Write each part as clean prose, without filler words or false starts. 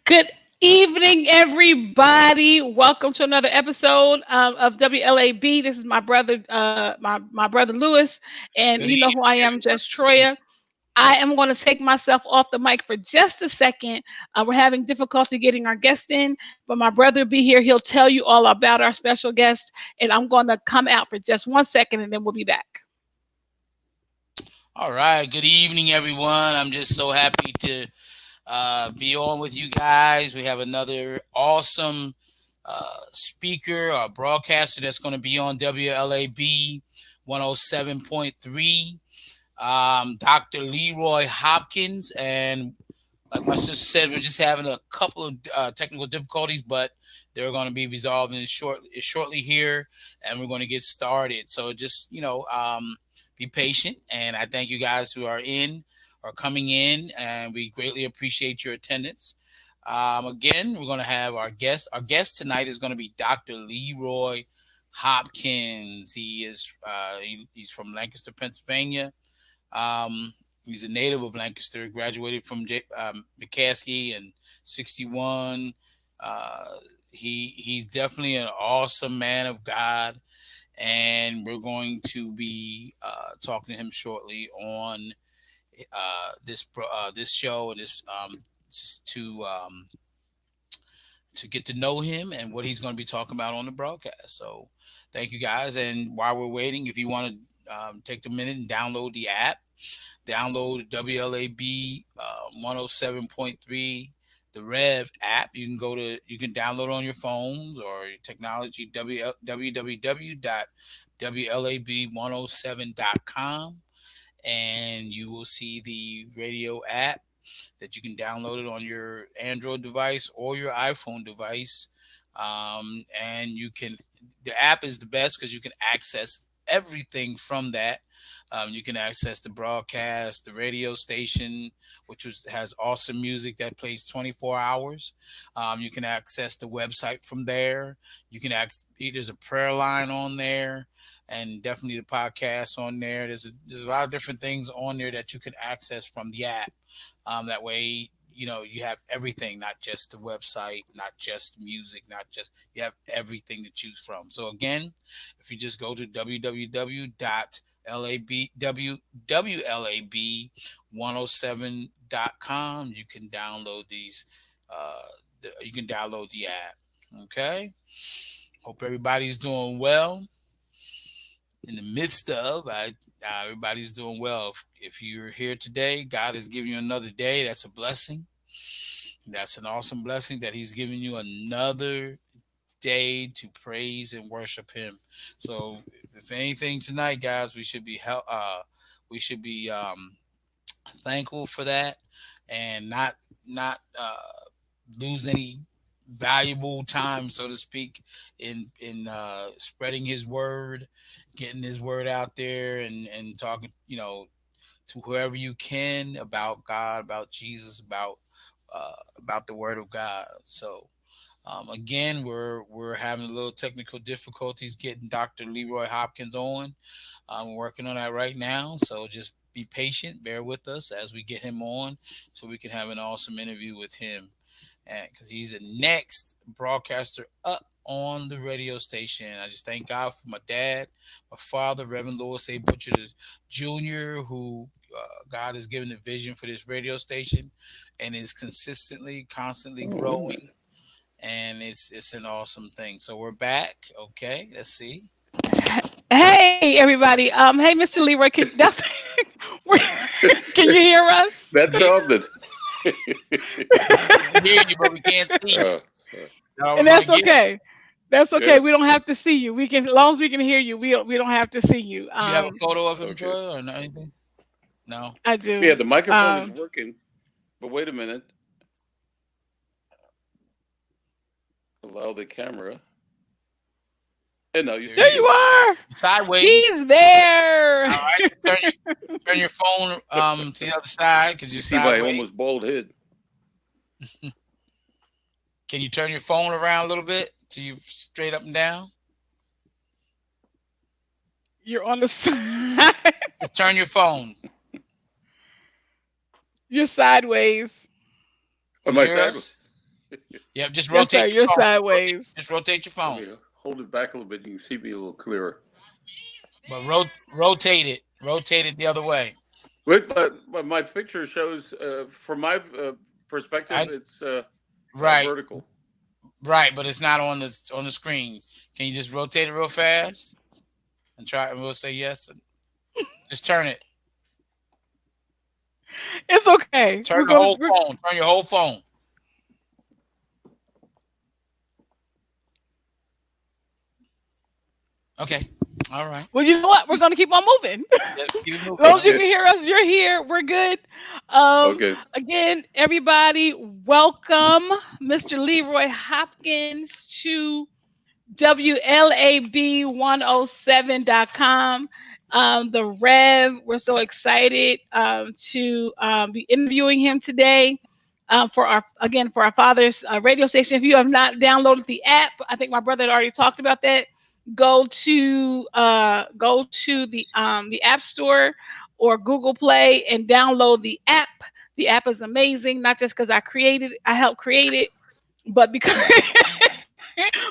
Good evening, everybody. Welcome to another episode of WLAB. This is my brother, my brother Lewis, and Good you know who I am, evening, just Troya. I am going to take myself off the mic for just a second. We're having difficulty getting our guest in, but my brother will be here. He'll tell you all about our special guest, and I'm going to come out for just 1 second, and then we'll be back. All right. Good evening, everyone. I'm just so happy to be on with you guys. We have another awesome speaker or broadcaster that's going to be on WLAB 107.3. Dr. Leroy Hopkins. And like my sister said, we're just having a couple of technical difficulties, but they're going to be resolved shortly here, and we're going to get started. So just be patient, and I thank you guys who are coming in, and we greatly appreciate your attendance. Again, we're going to have our guest. Our guest tonight is going to be Dr. Leroy Hopkins. He's from Lancaster, Pennsylvania. He's a native of Lancaster, graduated from McCaskey in 61. Uh, he's definitely an awesome man of God, and we're going to be talking to him shortly on this show, and this just to get to know him and what he's going to be talking about on the broadcast. So thank you guys. And while we're waiting, if you want to take the minute and download the app, download WLAB 107.3 The Rev app. You can download it on your phones or your technology, www.wlab107.com, and you will see the radio app that you can download it on your Android device or your iPhone device. And the app is the best because you can access everything from that. You can access the broadcast, the radio station, has awesome music that plays 24 hours. You can access the website from there. There's a prayer line on there, and definitely the podcast on there. There's a lot of different things on there that you can access from the app. That way, you have everything, not just the website, not just music, you have everything to choose from. So again, if you just go to www.WLAB107.com, you can download you can download the app. Okay. Hope everybody's doing well. In the midst of, everybody's doing well. If you're here today, God has given you another day. That's a blessing. That's an awesome blessing that He's given you another day to praise and worship Him. So, if anything tonight, guys, we should be thankful for that, and not lose any valuable time, so to speak, in spreading His word, getting His word out there, and talking, to whoever you can about God, about Jesus, about the Word of God. So again, we're having a little technical difficulties getting Dr. Leroy Hopkins on. I'm working on that right now, so just be patient, bear with us as we get him on, so we can have an awesome interview with him, and because he's the next broadcaster up on the radio station. I just thank God for my dad, my father, Reverend Louis A. Butcher Jr., who God has given the vision for this radio station, and is constantly growing, and it's an awesome thing. So we're back. Okay, let's see. Hey, everybody. Hey, Mr. Leroy, can you hear us? That Yeah, sounded. we hear you, but we can't see you. uh, That's all we're And gonna that's get. okay. That's okay. yeah. We don't have to see you. We can, as long as we can hear you. We don't have to see you. Do you have a photo of him, Okay. Troy, or anything? No. I Yeah, do. the microphone is working, but wait a minute. Allow the camera. And now you There see There you you him. are. sideways. He's there. All right. Turn your phone to the other side because You you're see my sideways. almost bald head. Can you turn your phone around a little bit to you straight up and down? You're on the side. Just turn your phone. You're sideways. Can Am you I hear sideways? us? Yep, just Yes, sir. rotate your You're phone. sideways. Just rotate your phone. Okay, hold it back a little bit. You can see me a little clearer. But rotate it. Rotate it the other way. Wait, but my picture shows, from my perspective, I it's right, vertical. right, but it's not on the screen. Can you just rotate it real fast and try? And we'll say yes. And just turn it. It's okay. Turn the whole phone. Turn your whole phone. Okay. All right. Well, you know what? We're gonna keep on moving. Yeah, keep it As moving. long as you Okay. can hear us, you're here. We're good. Okay. Again, everybody, welcome Mr. Leroy Hopkins to WLAB107.com. The Rev, we're so excited to be interviewing him today for our father's radio station. If you have not downloaded the app, I think my brother had already talked about that. Go to the App Store or Google Play and download the app. The app is amazing, not just because I helped create it, but because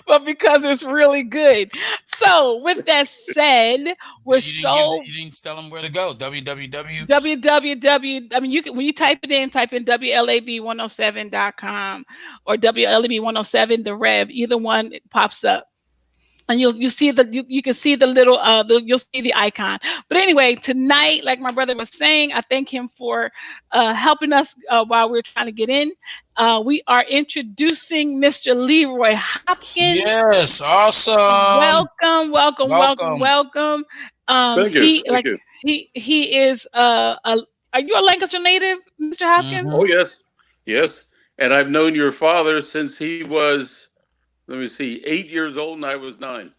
but because it's really good. So, with that said, we're so You didn't tell them where to go. www. www. I mean, you can when you type it in, type in WLAB107.com or WLAB107 The Rev. Either one it pops up. And you see you can see the little you'll see the icon. But anyway, tonight, like my brother was saying, I thank him for helping us while we are trying to get in. We are introducing Mr. Leroy Hopkins. Yes, awesome. Welcome, welcome, welcome, Welcome. welcome. Thank you. He Thank like you. he is are you a Lancaster native, Mr. Hopkins? Oh, Hmm. yes. Yes. And I've known your father since he was, let me see, 8 years old and I was 9.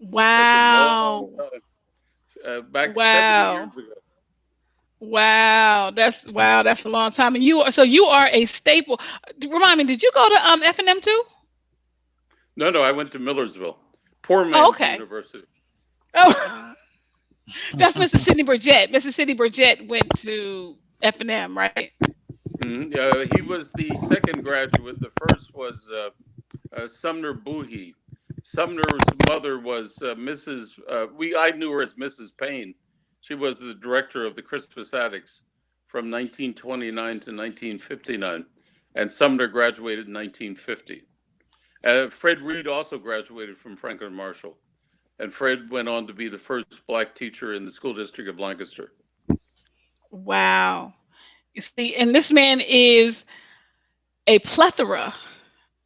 That's a long Wow. time. Back 70 Wow. years ago. Wow, that's a long time. And you are a staple. Remind me, did you go to F&M too? No, no, I went to Millersville, poor Oh, man's okay. university. Oh, that's Mr. Sidney Burgett. Mr. Sidney Burgett went to F&M, right? He was the second graduate. The first was Sumner Boohey. Sumner's mother was Mrs. I knew her as Mrs. Payne. She was the director of the Christmas Attics from 1929 to 1959, and Sumner graduated in 1950. Fred Reed also graduated from Franklin Marshall, and Fred went on to be the first black teacher in the school district of Lancaster. Wow. You see, and this man is a plethora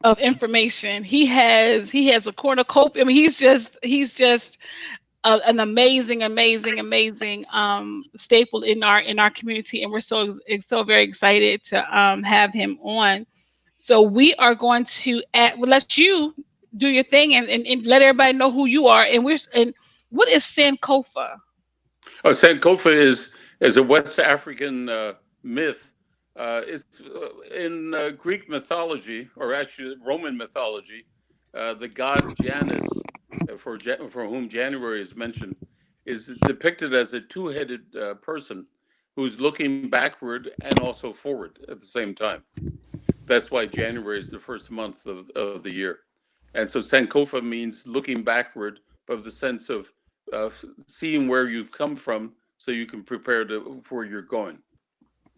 of information. He has a cornucopia. I mean, he's just an amazing, amazing, amazing staple in our community, and we're so very excited to have him on. So we are going to let you do your thing and let everybody know who you are. And what is Sankofa? Oh, Sankofa is a West African myth. It's in Greek mythology, or actually Roman mythology. The god Janus, for whom January is mentioned, is depicted as a two-headed person who's looking backward and also forward at the same time. That's why January is the first month of the year. And so Sankofa means looking backward, but the sense of seeing where you've come from so you can prepare for where you're going.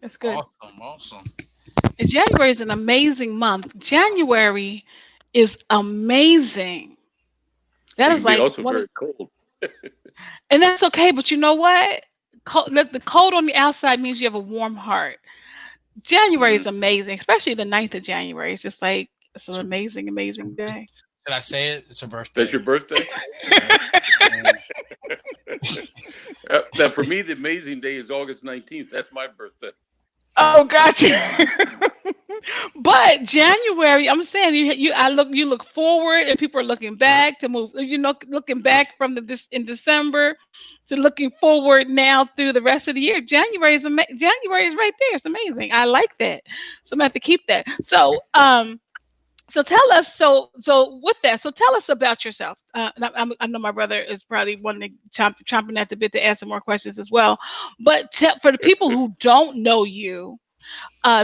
That's good. Awesome. Awesome. And January is an amazing month. January is amazing. That It is can be like also very cold. and that's okay. But you know what? The cold on the outside means you have a warm heart. January Mhm. is amazing, especially the 9th of January. It's just like it's an It's her- amazing, amazing day. Did I say it? It's her That's birthday. your birthday? Yeah. Now, for me, the amazing day is August 19th. That's my birthday. Oh, gotcha. But January, I'm saying you look forward, and people are looking back to move. Looking back from this in December to looking forward now through the rest of the year. January is right there. It's amazing. I like that. So I'm gonna have to keep that. So tell us. So with that, so tell us about yourself. And I know my brother is probably wanting to chomping at the bit to ask some more questions as well. But for the people who don't know you,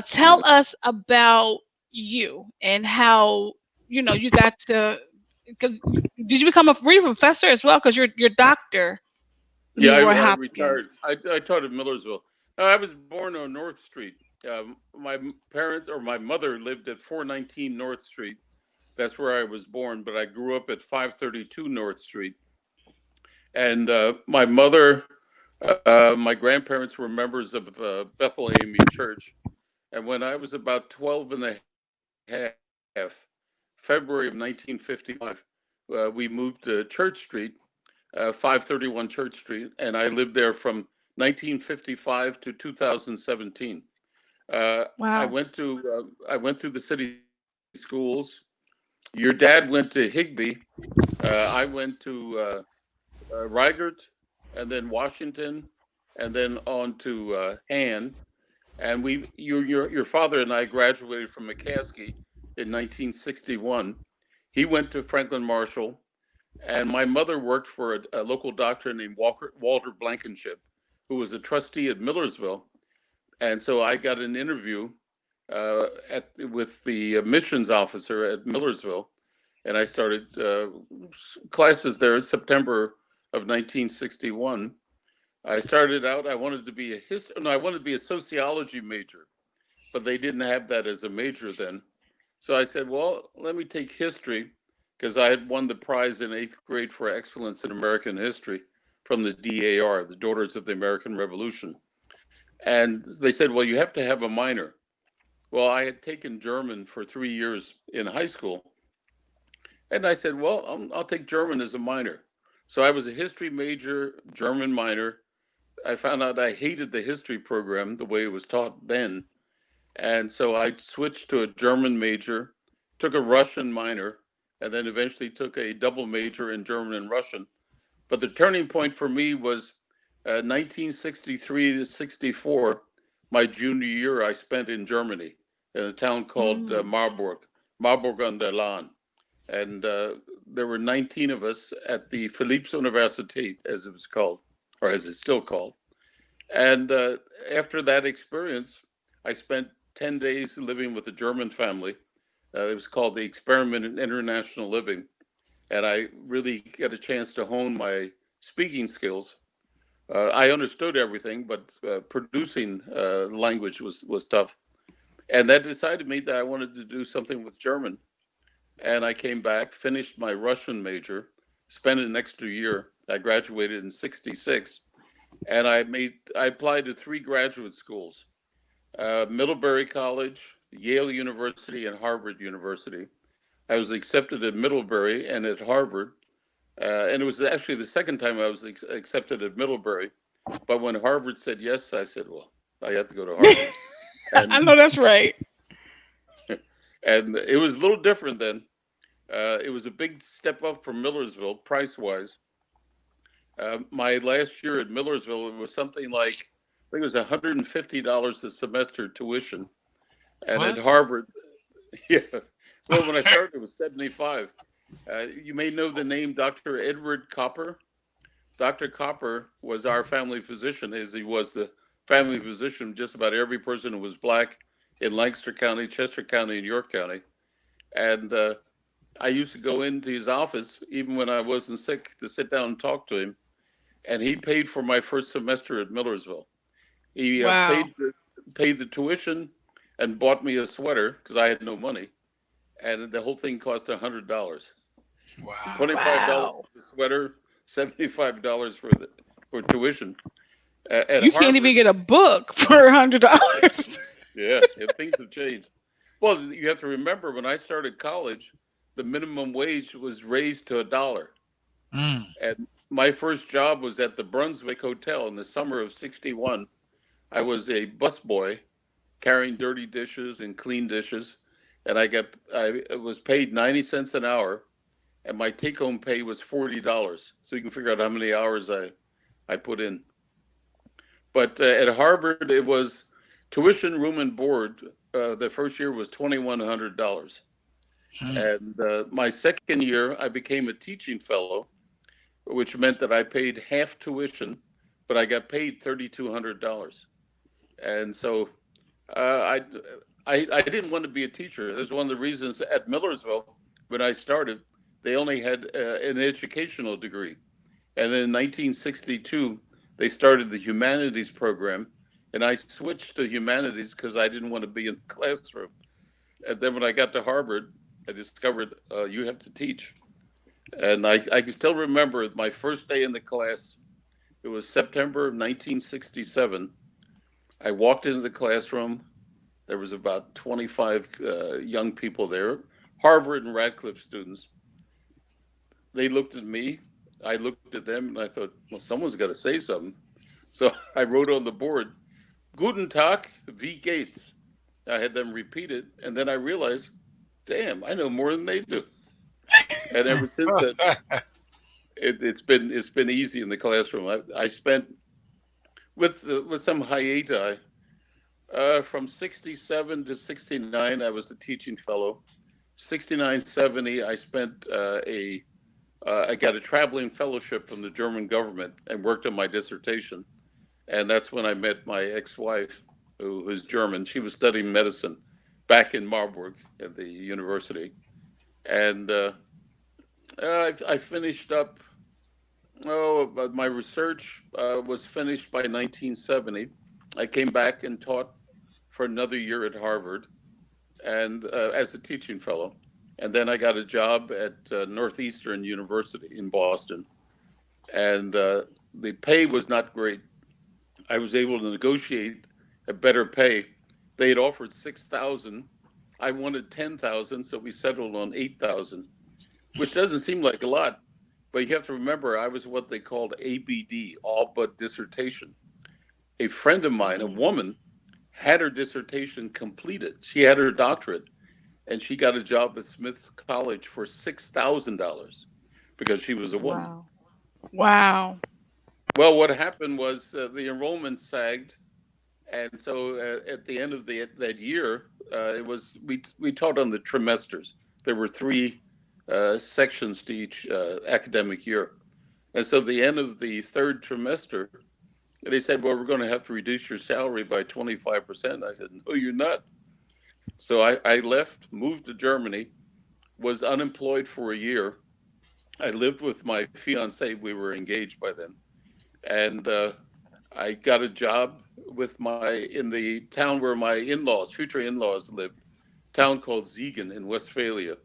tell us about you and how you got to. Because did you become a were you a professor as well? Because you're Doctor Yeah, Leroy I Hopkins. retired. I taught at Millersville. I was born on North Street. My parents or my mother lived at 419 North Street. That's where I was born, but I grew up at 532 North Street. And my mother, my grandparents were members of Bethel AME Church. And when I was about 12 and a half, February of 1955, we moved to Church Street, 531 Church Street, and I lived there from 1955 to 2017. I Wow. went to I went through the city schools. Your dad went to Higbee. I went to Rygert, and then Washington, and then on to Han. And your father and I graduated from McCaskey in 1961. He went to Franklin Marshall, and my mother worked for a local doctor named Walter Blankenship, who was a trustee at Millersville. And so I got an interview with the missions officer at Millersville, and I started classes there in September of 1961. I started out. I wanted to be I wanted to be a sociology major, but they didn't have that as a major then. So I said, well, let me take history because I had won the prize in eighth grade for excellence in American history from the DAR, the Daughters of the American Revolution. And they said, well, you have to have a minor. Well, I had taken German for 3 years in high school. And I said, well, I'll take German as a minor. So I was a history major, German minor. I found out I hated the history program the way it was taught then. And so I switched to a German major, took a Russian minor, and then eventually took a double major in German and Russian. But the turning point for me was 1963 to 64, my junior year I spent in Germany in a town called Mm. Marburg an der Lahn. And there were 19 of us at the Philipps-Universität, as it was called, or as it's still called. And after that experience, I spent 10 days living with a German family. It was called the Experiment in International Living. And I really got a chance to hone my speaking skills. I understood everything, but producing language was tough. And that decided me that I wanted to do something with German. And I came back, finished my Russian major, spent an extra year. I graduated in '66, and I applied to three graduate schools: Middlebury College, Yale University, and Harvard University. I was accepted at Middlebury and at Harvard, and it was actually the second time I was accepted at Middlebury. But when Harvard said yes, I said, "Well, I have to go to Harvard," I and know that's right. and it was a little different then. It was a big step up from Millersville, price wise. My last year at Millersville, it was something like, I think it was $150 a semester tuition. And at What? Harvard, yeah, well, when I started, it was 75. You may know the name Dr. Edward Copper. Dr. Copper was our family physician, as he was the family physician of just about every person who was black in Lancaster County, Chester County, and York County. And I used to go into his office, even when I wasn't sick, to sit down and talk to him. And he paid for my first semester at Millersville. He Wow. paid the tuition and bought me a sweater because I had no money, and the whole thing cost $100. Wow. $25 Wow. for the sweater, $75 for tuition. At You can't Harvard, even get a book for $100. yeah, things have changed. Well, you have to remember when I started college, the minimum wage was raised to $1. Mm. And my first job was at the Brunswick Hotel in the summer of '61. I was a busboy carrying dirty dishes and clean dishes, and I was paid 90 cents an hour, and my take home pay was $40. So you can figure out how many hours I put in. But at Harvard, it was tuition, room, and board. The first year was $2,100. Mm. And my second year, I became a teaching fellow, which meant that I paid half tuition, but I got paid $3,200. And so uh, I I didn't want to be a teacher. That's one of the reasons at Millersville, when I started, they only had an educational degree. And then in 1962, they started the humanities program. And I switched to humanities because I didn't want to be in the classroom. And then when I got to Harvard, I discovered you have to teach. And I can still remember my first day in the class. It was September of 1967. I walked into the classroom. There was about 25 young people there, Harvard and Radcliffe students. They looked at me. I looked at them, and I thought, well, someone's got to say something. So I wrote on the board, Guten Tag, wie geht's? I had them repeat it, and then I realized, damn, I know more than they do. And ever since then, it's been easy in the classroom. I spent with some hiati from 67 to 69. I was the teaching fellow. 69, 70, I spent I got a traveling fellowship from the German government and worked on my dissertation. And that's when I met my ex-wife, who's German. She was studying medicine back in Marburg at the university. And I finished up, but my research was finished by 1970. I came back and taught for another year at Harvard and as a teaching fellow. And then I got a job at Northeastern University in Boston. And the pay was not great. I was able to negotiate a better pay. They had offered 6,000. I wanted 10,000, so we settled on 8,000, which doesn't seem like a lot. But you have to remember, I was what they called ABD, all but dissertation. A friend of mine, a woman, had her dissertation completed. She had her doctorate, and she got a job at Smith's College for $6,000 because she was a woman. Wow. Wow. Well, what happened was the enrollment sagged, and so at the end of that year, it was we taught on the trimesters. There were three sections to each academic year, and so the end of the third trimester, they said, "Well, we're going to have to reduce your salary by 25%." I said, "No, you're not." So I left, moved to Germany, was unemployed for a year. I lived with my fiance. We were engaged by then. And I got a job with in the town where my in-laws, future in-laws lived, a town called Siegen in Westphalia.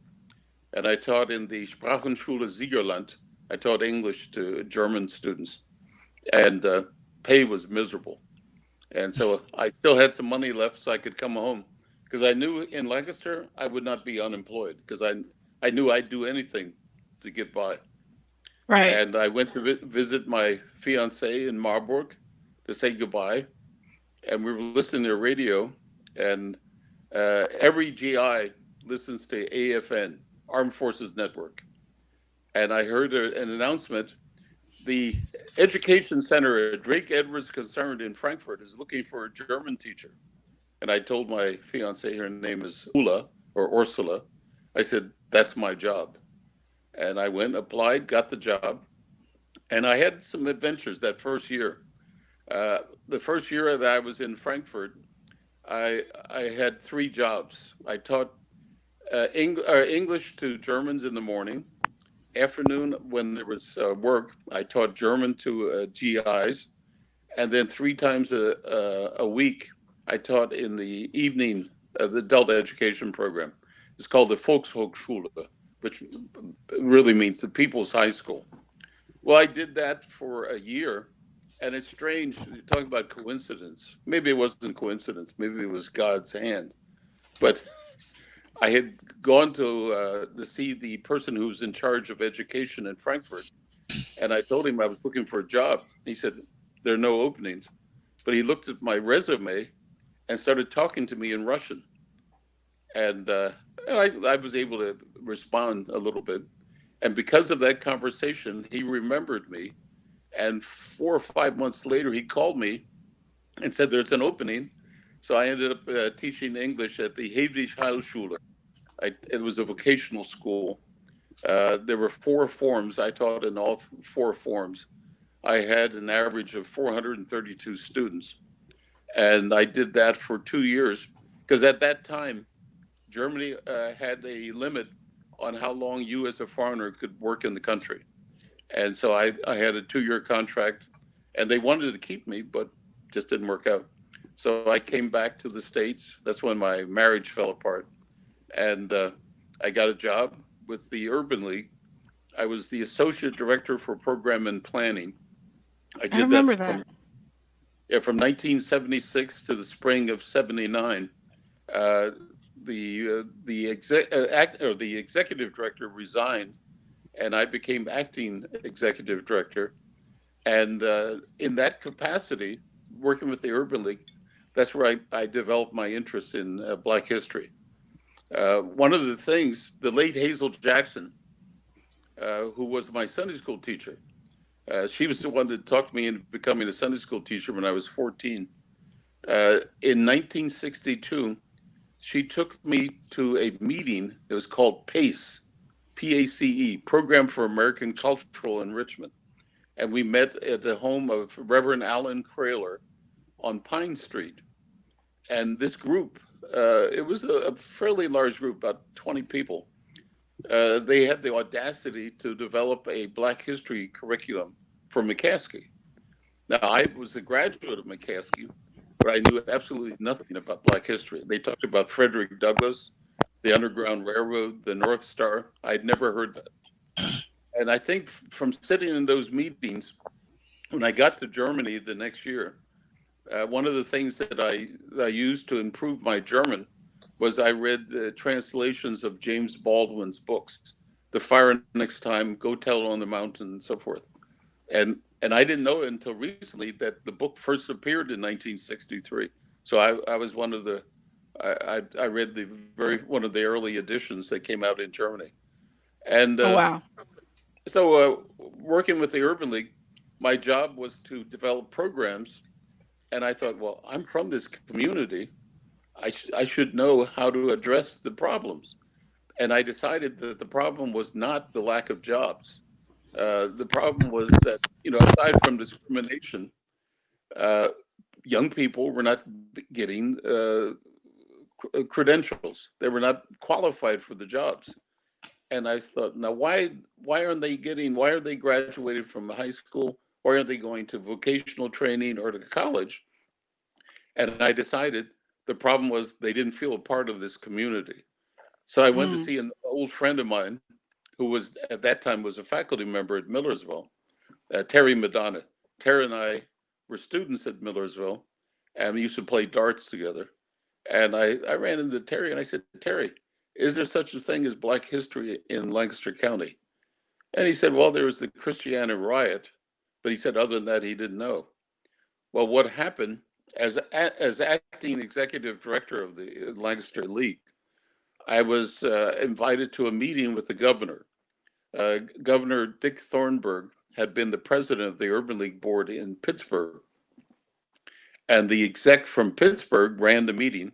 And I taught in the Sprachenschule Siegerland. I taught English to German students. And pay was miserable. And so I still had some money left so I could come home. Because I knew in Lancaster I would not be unemployed. Because I knew I'd do anything to get by. Right. And I went to visit my fiance in Marburg to say goodbye. And we were listening to radio, and every GI listens to AFN, Armed Forces Network. And I heard an announcement. The education center at Drake Edwards Concerned in Frankfurt is looking for a German teacher. And I told my fiance, her name is Ula or Ursula. I said, that's my job. And I went, applied, got the job. And I had some adventures that first year. The first year that I was in Frankfurt, I had three jobs. I taught English to Germans in the morning. Afternoon, when there was work, I taught German to GIs. And then three times a week, I taught in the evening, the adult education program. It's called the Volkshochschule, which really means the People's High School. Well, I did that for a year, and it's strange. You're talking about coincidence. Maybe it wasn't coincidence. Maybe it was God's hand. But I had gone to see the person who's in charge of education in Frankfurt, and I told him I was looking for a job. He said, there are no openings. But he looked at my resume and started talking to me in Russian. And I was able to respond a little bit. And because of that conversation, he remembered me. And 4 or 5 months later, he called me and said, there's an opening. So I ended up teaching English at the Hedwig Heilschule. It was a vocational school. There were 4 forms. I taught in all 4 forms. I had an average of 432 students. And I did that for 2 years. because at that time Germany had a limit on how long you as a foreigner could work in the country. And so I had a 2 year contract, and they wanted to keep me, but just didn't work out. So I came back to the States. That's when my marriage fell apart. And I got a job with the Urban League. I was the associate director for program and planning. I I did that remember from, that. yeah, from 1976 to the spring of '79. Uh, the executive director resigned, and I became acting executive director. And in that capacity, working with the Urban League, that's where I developed my interest in Black history. One of the things, the late Hazel Jackson, who was my Sunday school teacher, she was the one that talked me into becoming a Sunday school teacher when I was 14. In 1962, she took me to a meeting. It was called PACE, PACE, Program for American Cultural Enrichment. And we met at the home of Reverend Alan Kraler on Pine Street. And this group, it was a fairly large group, about 20 people. They had the audacity to develop a Black history curriculum for McCaskey. Now, I was a graduate of McCaskey, but I knew absolutely nothing about Black history. They talked about Frederick Douglass, the Underground Railroad, the North Star. I'd never heard that. And I think from sitting in those meetings, when I got to Germany the next year, one of the things that I used to improve my German was I read translations of James Baldwin's books, The Fire Next Time, Go Tell It on the Mountain, and so forth. And I didn't know until recently that the book first appeared in 1963. So I was one of the I read the very one of the early editions that came out in Germany. And Oh wow. so working with the Urban League, my job was to develop programs. And I thought, well, I'm from this community. I should know how to address the problems. And I decided that the problem was not the lack of jobs. The problem was that, aside from discrimination, uh, young people were not getting credentials. They were not qualified for the jobs. And I thought, now why are they graduated from high school? Why aren't they going to vocational training or to college? And I decided the problem was they didn't feel a part of this community. So I went to Mm. see an old friend of mine who was at that time was a faculty member at Millersville, Terry Madonna. Terry and I were students at Millersville, and we used to play darts together. And I ran into Terry and I said, Terry, is there such a thing as Black history in Lancaster County? And he said, well, there was the Christiana riot, but he said other than that he didn't know. Well, what happened as acting executive director of the Lancaster League, I was invited to a meeting with the governor. Governor Dick Thornburg had been the president of the Urban League board in Pittsburgh, and the exec from Pittsburgh ran the meeting.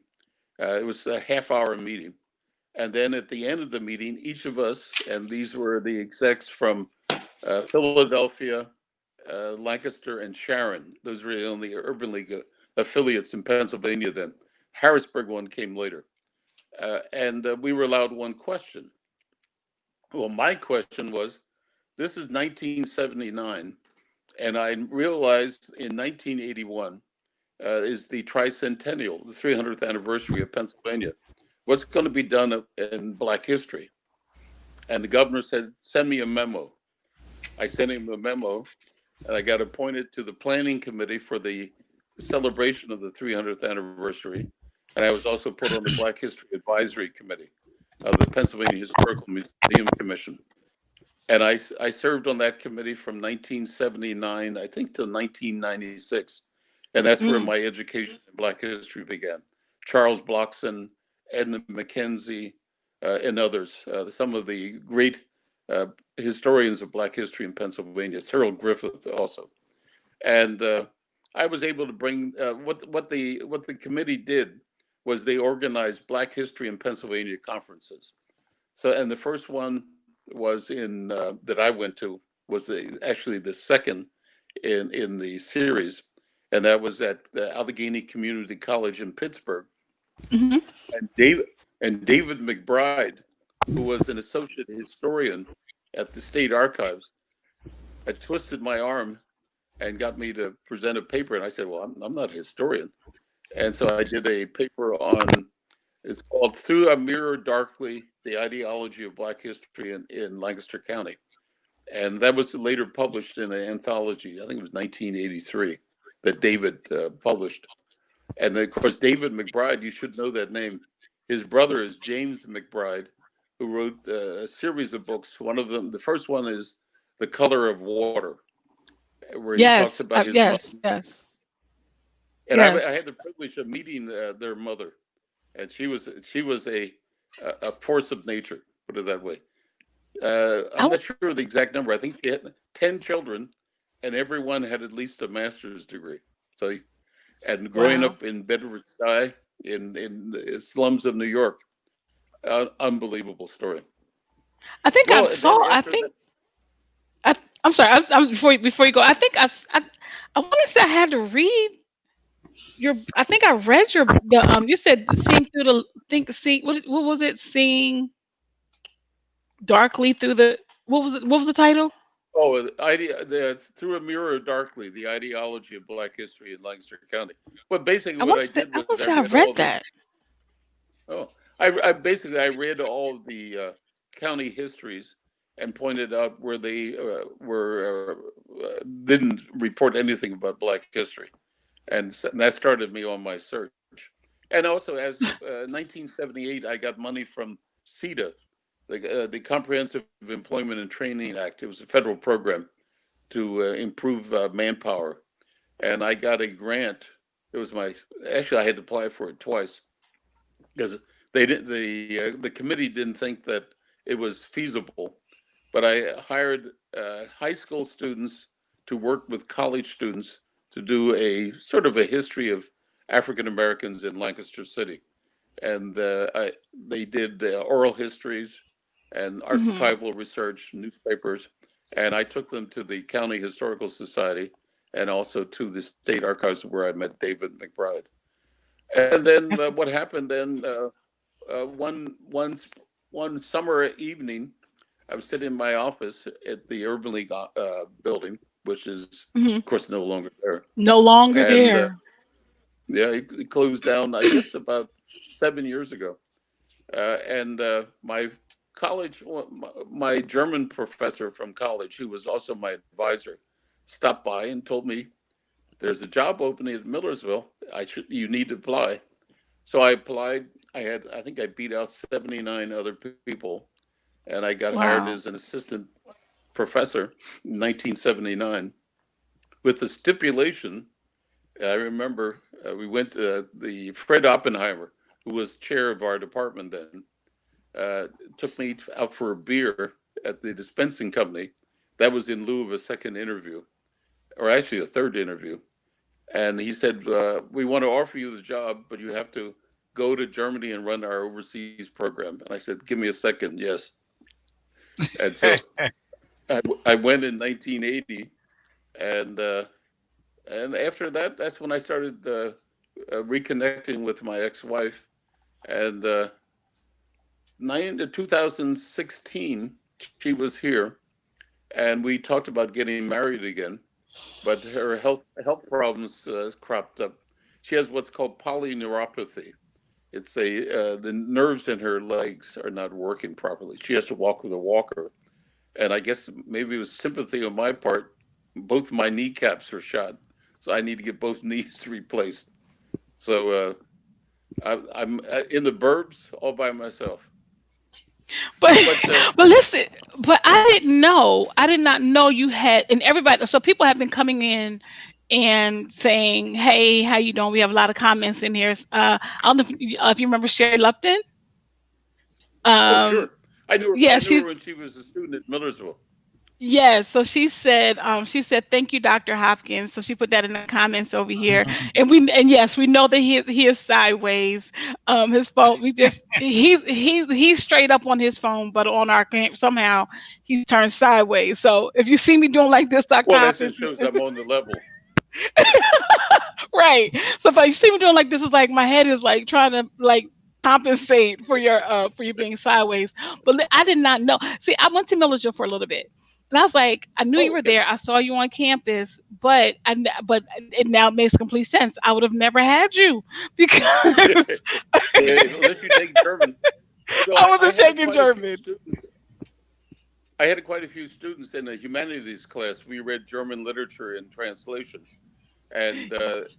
It was a half-hour meeting, and then at the end of the meeting, each of us, and these were the execs from Philadelphia, Lancaster, and Sharon. Those were the only Urban League affiliates in Pennsylvania then. Harrisburg one came later. And we were allowed one question. Well, my question was, this is 1979, and I realized in 1981 is the tricentennial, the 300th anniversary of Pennsylvania. What's going to be done in Black history? And the governor said, send me a memo. I sent him a memo, and I got appointed to the planning committee for the celebration of the 300th anniversary. And I was also put on the Black History Advisory Committee of the Pennsylvania Historical Museum Commission. And I served on that committee from 1979, I think, to 1996. And that's where Mm. my education in Black history began. Charles Blockson, Edna McKenzie, and others, some of the great uh, historians of Black history in Pennsylvania, Cyril Griffith also. And I was able to bring what the committee did was they organized Black history in Pennsylvania conferences. So, and the first one was in that I went to was actually the second in the series, and that was at the Allegheny Community College in Pittsburgh. Hmm. And David McBride, who was an associate historian at the state archives, had twisted my arm and got me to present a paper. And I said, "Well, I'm not a historian." And so I did a paper on, it's called "Through a Mirror Darkly: The Ideology of Black History in Lancaster County." And that was later published in an anthology. I think it was 1983 that David published. And of course, David McBride, you should know that name. His brother is James McBride, who wrote a series of books. One of them, the first one is The Color of Water, where he talks Yes, about his mother. yes, yes, And yes. I had the privilege of meeting their mother, and she was a force of nature, put it that way. I, I'm not sure of the exact number. I think she had 10 children, and everyone had at least a master's degree. So, and growing wow. up in Bedford-Stuyvesant in the slums of New York, unbelievable story. I think I Well, and then saw. I after that, think. I'm sorry. I was before you go. I think I want to say I had to read your. I think I read your the You said seeing through the think see what was it? Seeing darkly through the what was it? What was the title? oh, through a mirror darkly, the ideology of Black history in Lancaster County. But basically, what I did I was want I to say I read read all the that. Oh, I basically I read all of the county histories and pointed out where they didn't report anything about Black history, and that started me on my search. And also, as 1978, I got money from CETA, the Comprehensive Employment and Training Act. It was a federal program to improve manpower, and I got a grant. It was my Actually, I had to apply for it twice because the committee didn't think that it was feasible. But I hired high school students to work with college students to do a sort of a history of African Americans in Lancaster City, and they did oral histories and Hmm. archival research, newspapers, and I took them to the County Historical Society and also to the state archives where I met David McBride. And then That's what happened then? One summer evening, I was sitting in my office at the Urban League building, which is, mhm. of course, no longer there. No longer And there. yeah, it closed down, I guess, about 7 years ago. And my college, my German professor from college, who was also my advisor, stopped by and told me there's a job opening at Millersville. You need to apply. So I applied. I think I beat out 79 other people, and I got hired as Wow. an assistant professor in 1979 with the stipulation. I remember we went to the Fred Oppenheimer, who was chair of our department then, took me out for a beer at the dispensing company. That was in lieu of a second interview, or actually a third interview. And he said, "We want to offer you the job, but you have to go to Germany and run our overseas program." And I said, "Give me a second, yes." And so I went in 1980, and after that, that's when I started reconnecting with my ex-wife. And 2016, she was here, and we talked about getting married again. But her health problems cropped up. She has what's called polyneuropathy. The nerves in her legs are not working properly. She has to walk with a walker, and I guess maybe it was sympathy on my part. Both my kneecaps are shot, so I need to get both knees replaced. So I'm in the burbs all by myself. But But but listen, but I didn't know. I did not know you had, and everybody. So people have been coming in and saying, "Hey, how you doing?" We have a lot of comments in here. I don't know if you remember Sherry Lupton. oh, Um, sure, I knew her. yeah, I knew she's her when she was a student at Millersville. yes. So she said, "Thank you, Dr. Hopkins." So she put that in the comments over here, and yes, we know that he is sideways. His phone, he's straight up on his phone, but on our somehow he's turned sideways. So if you see me doing like this, Dr. Well, that Hopkins, just shows I'm on the level. Right. So if you see me doing like this, is like my head is like trying to like compensate for you being sideways. But I did not know. See, I went to Milledgeville for a little bit. And I was like, I knew you Oh, were okay. there. I saw you on campus, but but it now makes complete sense. I would have never had you because Yeah, unless you take German. So I I wasn't had taking quite a few German. students. I had quite a few students in a humanities class. We read German literature and translation. And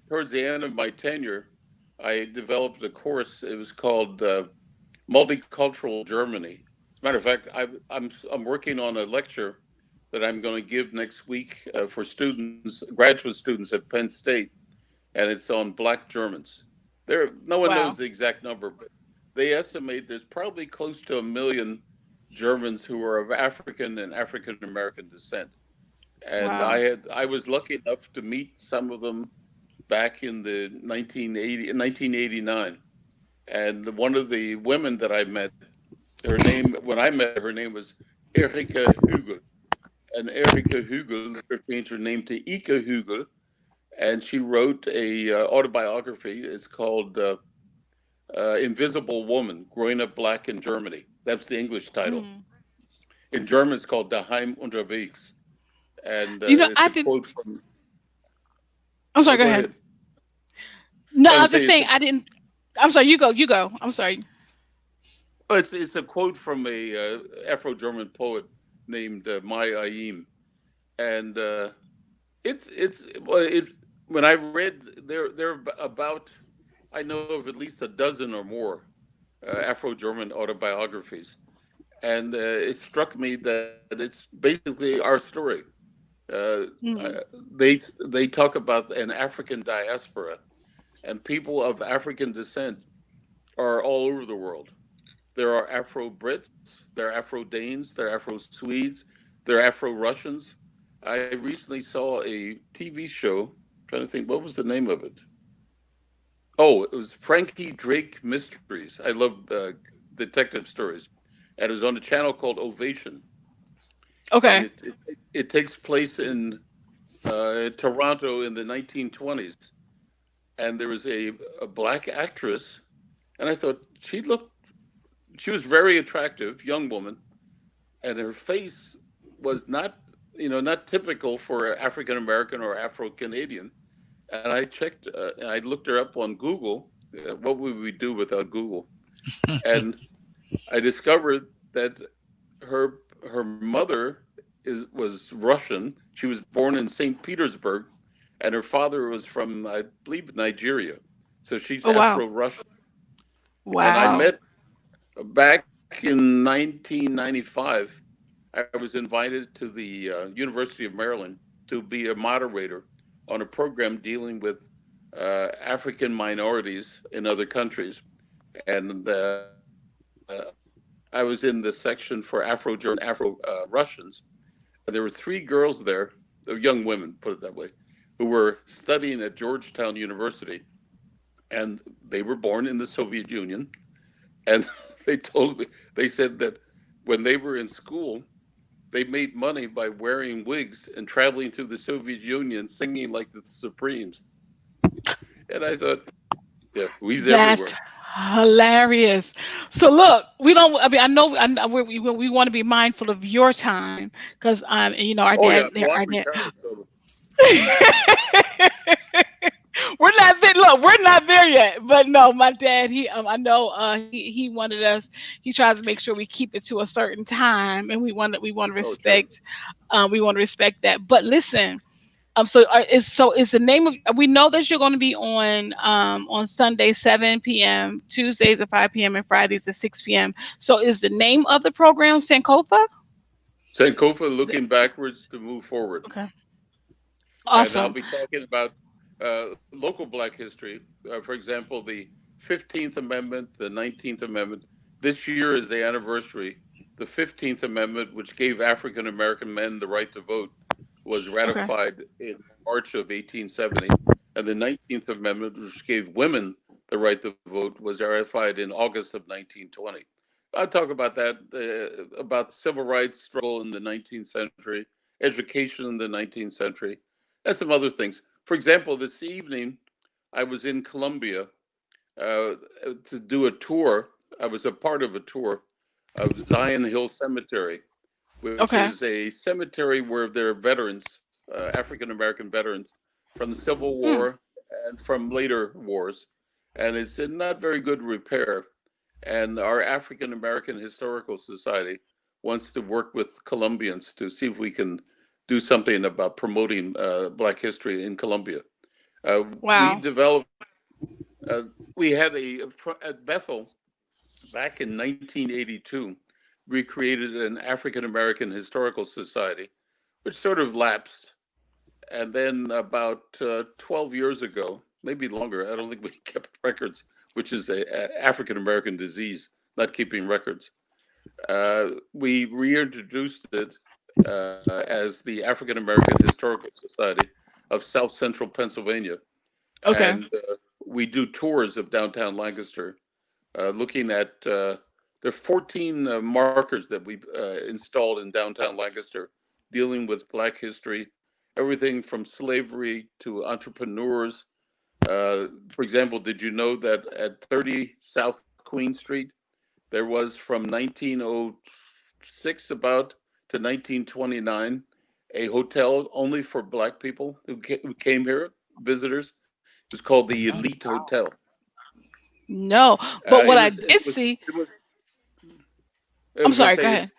towards the end of my tenure, I developed a course. It was called Multicultural Germany. Matter of fact, I'm working on a lecture that I'm going to give next week for students, graduate students at Penn State, and it's on Black Germans. No one knows Wow. the exact number, but they estimate there's probably close to 1 million Germans who are of African and African American descent. And Wow. I was lucky enough to meet some of them back in the 1989. And one of the women that I met, her name when I met her name was Erika Hugel. And Erika Hugel later changed her name to Ika Hugel, and she wrote a autobiography. It's called Invisible Woman: Growing Up Black in Germany. That's the English title. Mm. In German, it's called Daheim unterwegs, and I it's a did. quote from. I'm sorry. Go Go ahead. ahead. No, I I would was just say it's saying a I didn't. I'm sorry. You go. You go. I'm sorry. it's a quote from a Afro-German poet named Mai Ayim, and it's well, it when I read there about I know of at least a dozen or more Afro-German autobiographies, and it struck me that it's basically our story. Uh, uh, Mm. they talk about an African diaspora, and people of African descent are all over the world. There are Afro Brits, there are Afro Danes, there are Afro Swedes, there are Afro Russians. I recently saw a TV show. I'm trying to think, what was the name of it? Oh, it was Frankie Drake Mysteries. I love detective stories, and it was on a channel called Ovation, and Okay. it takes place in Toronto in the 1920s. And there was a black actress, and I thought she was very attractive, young woman, and her face was not not typical for African American or Afro Canadian. And I checked, I looked her up on Google. What would we do without Google? And I discovered that her her mother was Russian. She was born in St. Petersburg, and her father was from, I believe, Nigeria. So she's Oh wow. Afro-Russian. And I Wow. met back in 1995. I was invited to the University of Maryland to be a moderator on a program dealing with African minorities in other countries. And I was in the section for Afro-German, Afro-Russians. And there were three girls there, young women, put it that way, who were studying at Georgetown University. And they were born in the Soviet Union. And they told me, they said that when they were in school, they made money by wearing wigs and traveling through the Soviet Union singing like the Supremes. And I thought, yeah, we's That's everywhere. hilarious. So look, we don't. I mean, I know, we want to be mindful of your time because our Oh yeah, dad, well our I'm dad. retired, so We're not there. Look, we're not there yet. But no, my dad, I know, he wanted us. He tries to make sure we keep it to a certain time, and we want to oh sure. respect, that. But listen, is the name of, we know that you're going to be on Sunday 7 p.m., Tuesdays at 5 p.m., and Fridays at 6 p.m. So is the name of the program Sankofa? Sankofa Is it, looking backwards to move forward. okay, And I'll awesome. be talking about local Black history. For example, the 15th Amendment, the 19th Amendment. This year is the anniversary. The 15th Amendment, which gave African American men the right to vote, was Okay, ratified in March of 1870. And the 19th Amendment, which gave women the right to vote, was ratified in August of 1920. I'll talk about that, about the civil rights struggle in the 19th century, education in the 19th century, and some other things. For example, this evening, I was in Colombia uh, to do a tour. I was a part of a tour of Zion Hill Cemetery, which Okay. is a cemetery where there are veterans, African American veterans from the Civil Mm. War and from later wars. And it's in not very good repair. And our African American Historical Society wants to work with Colombians to see if we can do something about promoting Black history in Colombia. We Wow. developed, uh, we had at Bethel back in 1982, we created an African American Historical Society, which sort of lapsed. And then about 12 years ago, maybe longer, I don't think we kept records, which is a African American disease, not keeping records. We reintroduced it as the African American Historical Society of South Central Pennsylvania. Okay. And we do tours of downtown Lancaster, looking at there are 14 markers that we installed in downtown Lancaster dealing with Black history, everything from slavery to entrepreneurs. For example, did you know that at 30 South Queen Street, there was from 1906 about to 1929 a hotel only for Black people who came here, visitors. It was called the Oh, Elite Hotel. No, but Uh, what it I was it did was see, it was I I'm was going to sorry, say go ahead.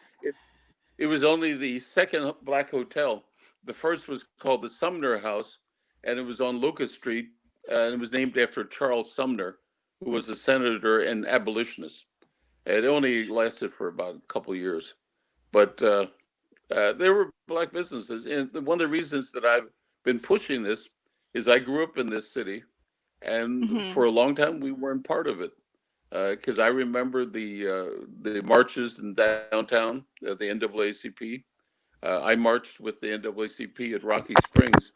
it was only the second Black hotel. The first was called the Sumner House, and it was on Locust Street, and it was named after Charles Sumner, who was a senator and abolitionist. It only lasted for about a couple of years, but there were Black businesses, and one of the reasons that I've been pushing this is I grew up in this city, and Hmm. for a long time we weren't part of it because I remember the marches in downtown, the NAACP. I marched with the NAACP at Rocky Springs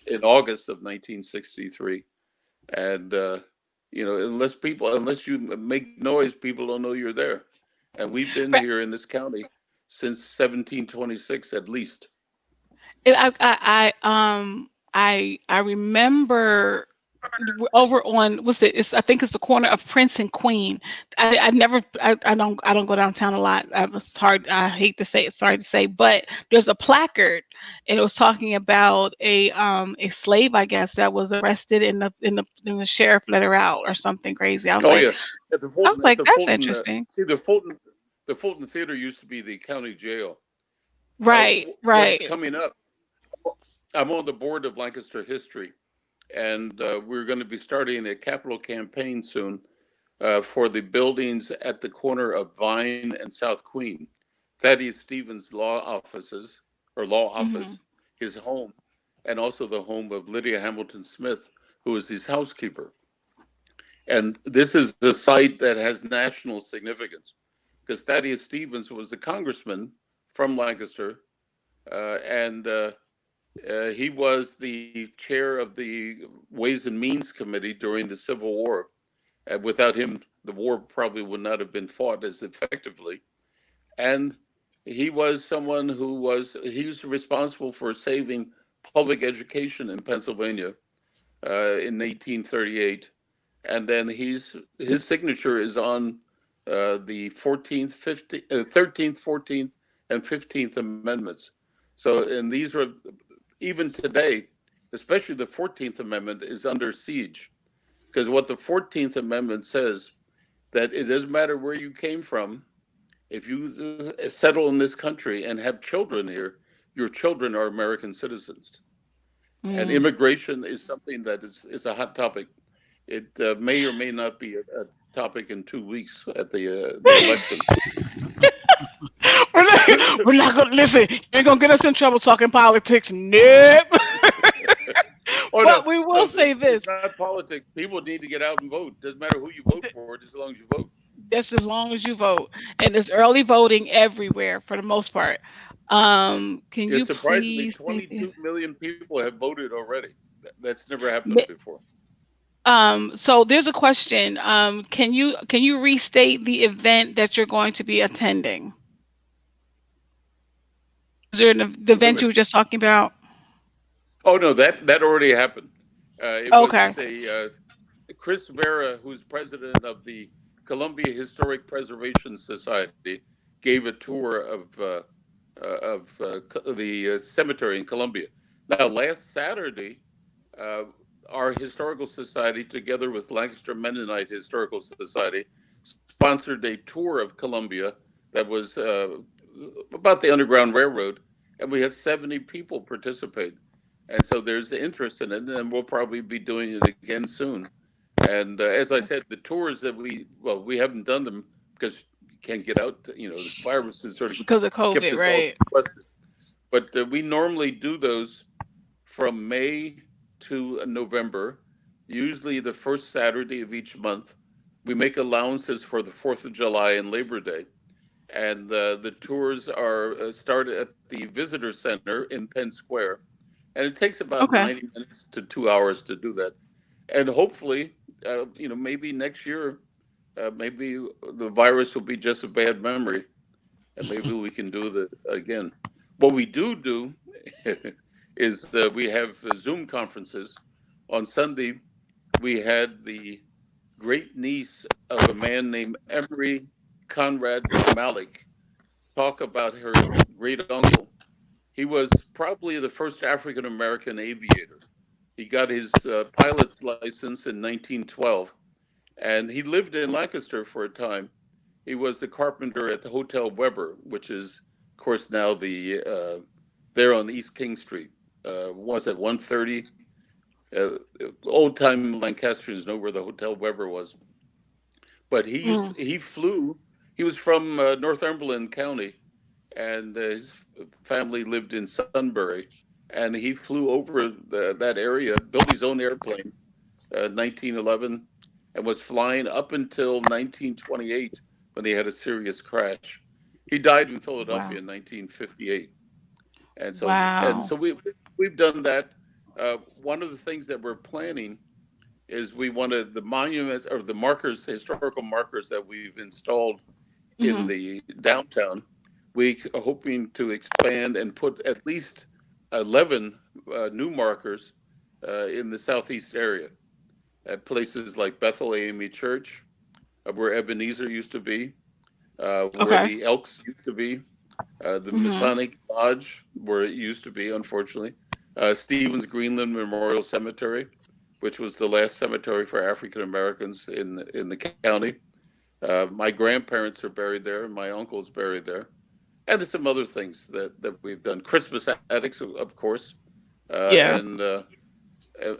in August of 1963, and unless you make noise, people don't know you're there. And we've been Right. here in this county since 1726 at least. And I remember over on what's it? It's I think it's the corner of Prince and Queen. I never I don't go downtown a lot. It's hard. I hate to say it. Sorry to say, but there's a placard, and it was talking about a slave, I guess, that was arrested, and the sheriff let her out or something crazy. Oh yeah, I was like, At the that's Fulton. interesting. See, the Fulton Theater used to be the county jail. Right, What's right. coming up? I'm on the board of Lancaster History, and we're going to be starting a capital campaign soon for the buildings at the corner of Vine and South Queen. Thaddeus Stevens' law Hmm. office, his home, and also the home of Lydia Hamilton Smith, who is his housekeeper. And this is a site that has national significance because Thaddeus Stevens was the congressman from Lancaster, and he was the chair of the Ways and Means Committee during the Civil War. Without him, the war probably would not have been fought as effectively. And he was someone he was responsible for saving public education in Pennsylvania in 1838. And then his signature is on the 14th, 15th, 13th, 14th, and 15th Amendments. So, and these were even today, especially the 14th Amendment is under siege because what the 14th Amendment says that it doesn't matter where you came from. If you settle in this country and have children here, your children are American citizens. And Mm. immigration is something that is a hot topic. It may or may not be a topic in 2 weeks at the election. We're not gonna listen. You ain't gonna get us in trouble talking politics. Nope. Oh But no, we will say this: it's not politics. People need to get out and vote. Doesn't matter who you vote for, just as long as you vote. just as long as you vote, and there's early voting everywhere for the most part. Can Yeah, you surprisingly, please? 22 million people have voted already. That's never happened before. So there's a question. Can you restate the event that you're going to be attending? Is there the Wait a event you minute. were just talking about? Oh no, that already happened. It was Okay. Chris Vera, who's president of the Columbia Historic Preservation Society, gave a tour of the cemetery in Columbia. Now, last Saturday, uh, our historical society, together with Lancaster Mennonite Historical Society, sponsored a tour of Columbia that was about the Underground Railroad, and we had 70 people participate. And so there's interest in it, and we'll probably be doing it again soon. And as I said, the tours that we haven't done them because you can't get out. The virus has sort of because of kept COVID, us all right? sequestered. But we normally do those from May to November, usually the first Saturday of each month. We make allowances for the 4th of July and Labor Day. And the tours are started at the Visitor Center in Penn Square. And it takes about Okay. 90 minutes to 2 hours to do that. And hopefully, maybe next year, maybe the virus will be just a bad memory, and maybe we can do that again. What we do is we have Zoom conferences. On Sunday, we had the great niece of a man named Emery Conrad Malik talk about her great uncle. He was probably the first African American aviator. He got his pilot's license in 1912, and he lived in Lancaster for a time. He was the carpenter at the Hotel Weber, which is, of course, now there on East King Street. Was it 130? Old time Lancastrians know where the Hotel Weber was. But Mm. he flew. He was from Northumberland County, and his family lived in Sunbury, and he flew over that area, built his own airplane, 1911, and was flying up until 1928 when they had a serious crash. He died in Philadelphia Wow. in 1958, and Wow. so we've done that. One of the things that we're planning is we wanted the monuments or the markers, historical markers that we've installed in Hmm. the downtown. We are hoping to expand and put at least 11 new markers in the southeast area at places like Bethel AME Church, where Ebenezer used to be, where Okay. the Elks used to be, the Hmm. Masonic Lodge, where it used to be, unfortunately, Stevens Greenland Memorial Cemetery, which was the last cemetery for African Americans in the county. My grandparents are buried there, and my uncle's buried there. And there's some other things that we've done. Christmas attics, of course, uh, Yeah. and uh,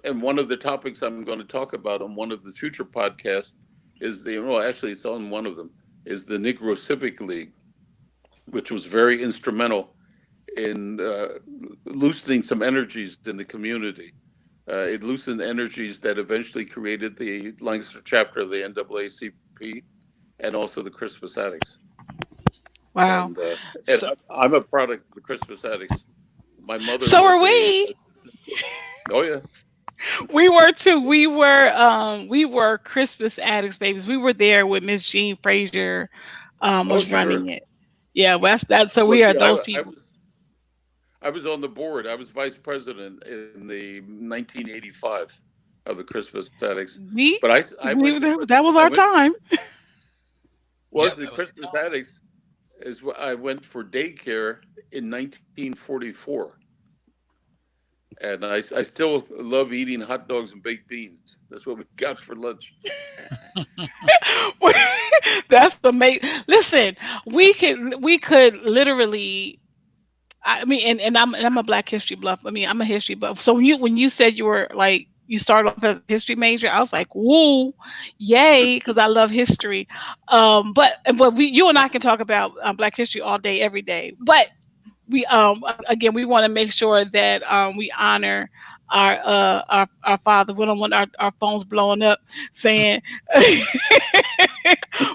and one of the topics I'm going to talk about on one of the future podcasts is actually it's on one of them is the Negro Civic League, which was very instrumental in loosening some energies in the community. It loosened energies that eventually created the Lancaster chapter of the NAACP and also the Christmas Addicts. Wow. And So I'm a product of the Christmas Addicts. My mother so are was we. oh yeah, We were too. We were Christmas addicts, babies. We were there with Miss Jean Frazier oh was sure. running it. Yeah, well, that's that. So Well, we are see, those I people. was on the board. I was vice president in the 1985 of the Christmas Addicts. We But I went to that was I our went time. was the That was Christmas Addicts is I went for daycare in 1944, and I still love eating hot dogs and baked beans. That's what we got for lunch. That's the mate. Listen, we could literally. I mean, and I'm a Black History buff. I mean, I'm a history buff. So when you said you were like you started off as a history major, I was like, woo, yay, because I love history. But you and I can talk about Black history all day, every day. But we again we want to make sure that we honor our father. We don't want our phones blowing up saying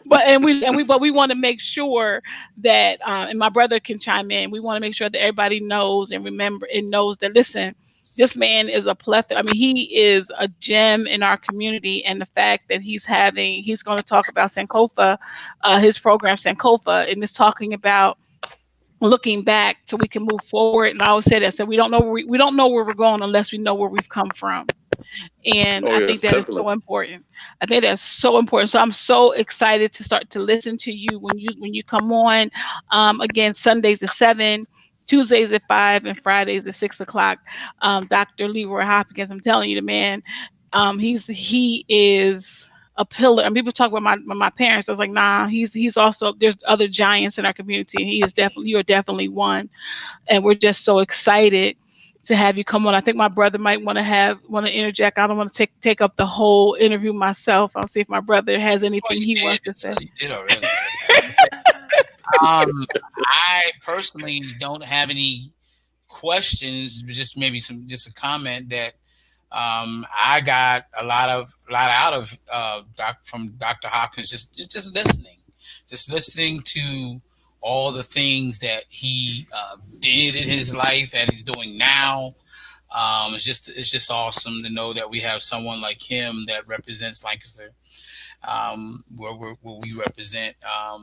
but we want to make sure that and my brother can chime in. We want to make sure that everybody knows and remember and knows that listen, this man is a plethora. I mean, he is a gem in our community, and the fact that he's going to talk about Sankofa, his program Sankofa, and is talking about looking back so we can move forward. And I always say that. So we don't know where we don't know where we're going unless we know where we've come from. And Oh I yes, think that is definitely. so important. I think that's so important. So I'm so excited to start to listen to you when you come on. Again, Sundays at 7, Tuesdays at 5, and Fridays at 6 o'clock. Dr. Leroy Hopkins, I'm telling you, the man, he is a pillar. And people talk about my parents. I was like, nah, he's also, there's other giants in our community, and he is definitely, you are definitely one. And we're just so excited to have you come on. I think my brother might want to interject. I don't want to take up the whole interview myself. I'll see if my brother has Oh, anything you he did. wants to say. You did already, buddy. I personally don't have any questions. Just maybe just a comment that I got a lot out of from Dr. Hopkins. Just listening to all the things that he did in his life and he's doing now. It's just awesome to know that we have someone like him that represents Lancaster, where we represent.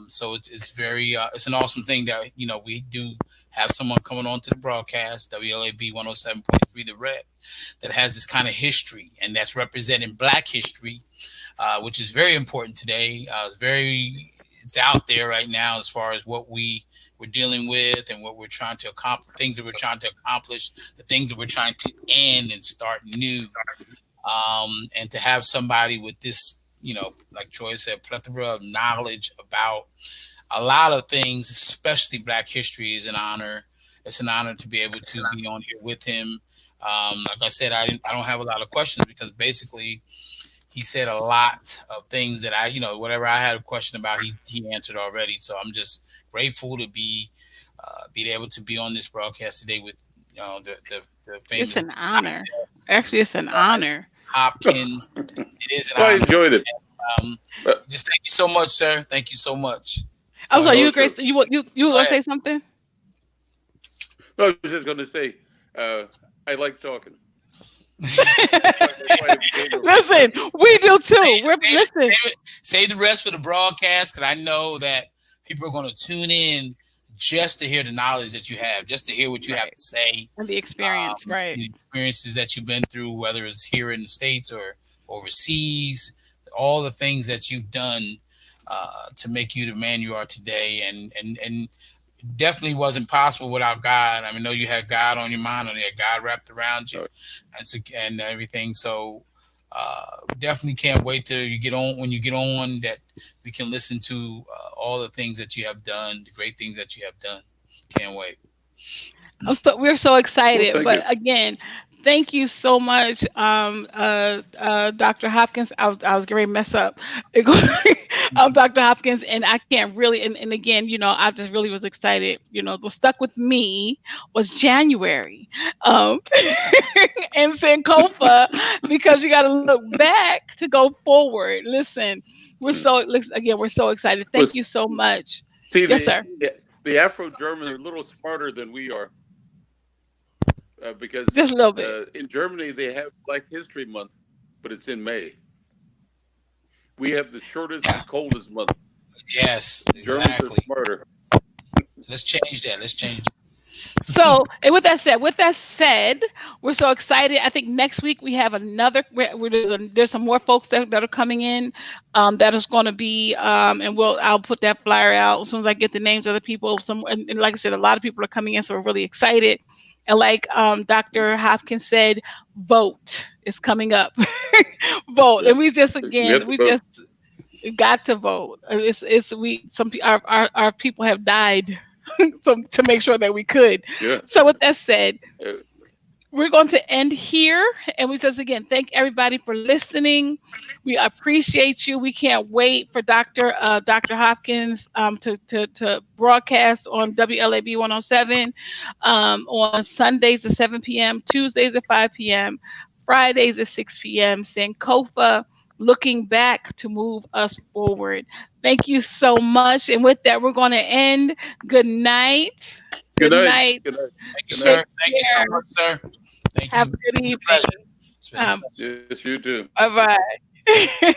So it's very it's an awesome thing that we do have someone coming on to the broadcast, WLAB 107.3 The Rev, that has this kind of history and that's representing Black history, which is very important today. It's out there right now as far as what we're dealing with and what we're trying to accomplish, things that we're trying to accomplish, the things that we're trying to end and start new. And to have somebody with this, like Troy said, plethora of knowledge about a lot of things, especially Black history, is an honor. It's an honor to be able to be on here with him. Like I said, I don't have a lot of questions because basically he said a lot of things that whatever I had a question about, he answered already. So I'm just grateful to be able to be on this broadcast today with the It's famous an honor. Actually, it's an honor. Hopkins. It is an Well, I honor. enjoyed it. Um, Uh, just thank you so much, sir. Thank you so much. I'm Go sorry, ahead. you oh, agree? sure. You were Go gonna ahead. say something? No, I was just going to say, I like talking. That's why I came to Listen, listen. we do too. Save, We're listen. save the rest for the broadcast because I know that people are going to tune in just to hear the knowledge that you have, just to hear what you have Right. to say, And the experience, right. the experiences that you've been through, whether it's here in the States or overseas, all the things that you've done to make you the man you are today. And definitely wasn't possible without God. I mean, know you had God on your mind, and you had God wrapped around you, and everything. So definitely can't wait till you get on. When you get on, that we can listen to all the things that you have done, the great things that you have done. Can't wait. We're so Well, excited. thank But you. again, thank you so much, Dr. Hopkins. I was going to mess up. Dr. Hopkins, and I can't really. And again, I just really was excited. What stuck with me was January, um, and Sankofa, because you got to look back to go forward. Listen, again, we're so excited. Thank Was you so much. see Yes, sir. the Afro Germans are a little smarter than we are because Just a little bit. in Germany they have Black History Month, but it's in May. We have the shortest and coldest month. Yes, Germans are exactly. smarter. So let's change that. Let's change it. So, and with that said, we're so excited. I think next week we have another. There's some more folks that are coming in. That is going to be. And I'll put that flyer out as soon as I get the names of the people. And like I said, a lot of people are coming in, so we're really excited. And like Dr. Hopkins said, vote is coming up. Vote, Yeah, and we just we have again to we vote. just got to vote. It's we some our people have died to make sure that we could. Yeah. So with that said, Uh, we're going to end here, and we just again thank everybody for listening. We appreciate you. We can't wait for Dr. Hopkins to broadcast on WLAB 107 on Sundays at 7 p.m., Tuesdays at 5 p.m., Fridays at 6 p.m. Sankofa, looking back to move us forward. Thank you so much. And with that, we're going to end. Good night. good Good night. night. Good night. Thank you, Good night. sir. Take Thank you so care. much, sir. Thank you. Have a It's good been a evening. pleasure. It's been a pleasure. Yes, you too. Bye bye.